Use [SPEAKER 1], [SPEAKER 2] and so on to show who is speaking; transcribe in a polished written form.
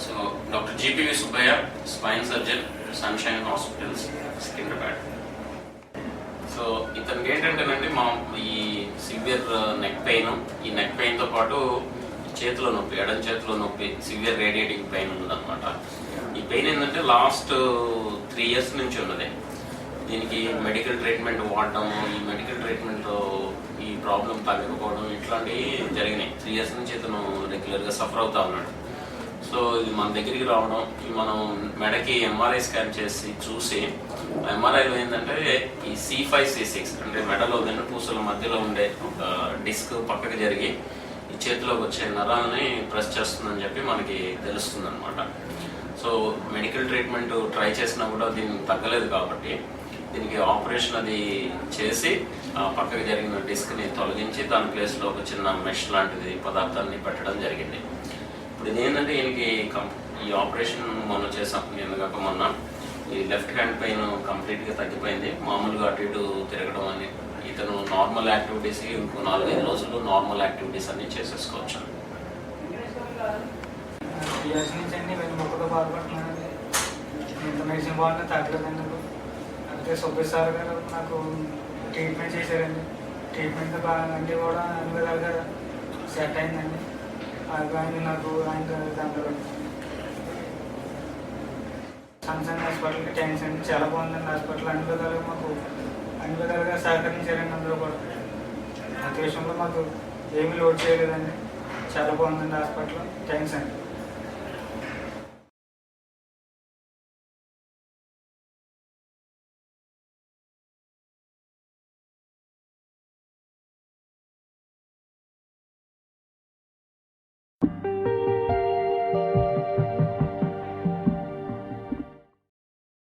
[SPEAKER 1] So doctor జీపీవి Subbaiah, spine surgeon, sunshine hospitals, Secunderabad. So ఇతనికి ఏంటంటేనండి ఈ సివియర్ నెక్ పెయిన్, ఈ నెక్ పెయిన్తో పాటు చేతిలో నొప్పి, ఎడం చేతిలో నొప్పి, సివియర్ రేడియేటింగ్ పెయిన్ ఉందన్నమాట. ఈ పెయిన్ ఏంటంటే లాస్ట్ 3 years నుంచి ఉన్నది. దీనికి మెడికల్ ట్రీట్మెంట్ వాడడం, ఈ మెడికల్ ట్రీట్మెంట్తో ఈ ప్రాబ్లం తగ్గకపోవడం ఇట్లాంటివి జరిగినాయి. 3 years నుంచి ఇతను రెగ్యులర్గా సఫర్ అవుతా ఉన్నాడు. సో ఇది మన దగ్గరికి రావడం, మనం మెడకి ఎంఆర్ఐ స్కాన్ చేసి చూసి, ఎంఆర్ఐలో ఏంటంటే ఈ C5C6 అంటే మెడలో వెన్నుపూసల మధ్యలో ఉండే ఒక డిస్క్ పక్కకి జరిగి ఈ చేతిలోకి వచ్చే నరాలని ప్రెస్ చేస్తుందని చెప్పి మనకి తెలుస్తుంది అనమాట. సో మెడికల్ ట్రీట్మెంట్ ట్రై చేసినా కూడా దీనికి తగ్గలేదు కాబట్టి దీనికి ఆపరేషన్ అది చేసి పక్కకి జరిగిన డిస్క్ని తొలగించి దాని ప్లేస్లో ఒక చిన్న మెష్ లాంటిది పదార్థాన్ని పెట్టడం జరిగింది. ఇప్పుడు ఇది ఏంటంటే ఈయనకి ఈ ఆపరేషన్ మొన్న చేసాం, నేను కాక మొన్న. ఈ లెఫ్ట్ హ్యాండ్ పెయిన్ కంప్లీట్గా తగ్గిపోయింది. మామూలుగా అటు ఇటు తిరగడం అని, ఇతను నార్మల్ యాక్టివిటీస్ ఇంకో 4-5 రోజుల్లో నార్మల్ యాక్టివిటీస్ అన్ని చేసేసుకోవచ్చు.
[SPEAKER 2] మెడిసిన్ బాగుంటే తగ్గలేదండి. అయితే సుబ్బయ్య సార్ గారు నాకు ట్రీట్మెంట్ చేశారండి. ట్రీట్మెంట్ బాగా అన్నీ కూడా అన్ని విధాలుగా సెట్ అయిందండి. అది నాకు ఆయన దాంట్లో సన్షైన్ హాస్పిటల్కి థ్యాంక్స్ అండి. చాలా బాగుందండి హాస్పిటల్. అన్ని విధాలుగా సహకరించారండి అందరూ కూడా. ప్రతి విషయంలో మాకు ఏమీ లోడ్ చేయలేదండి. చాలా బాగుందండి హాస్పిటల్. థ్యాంక్స్ అండి.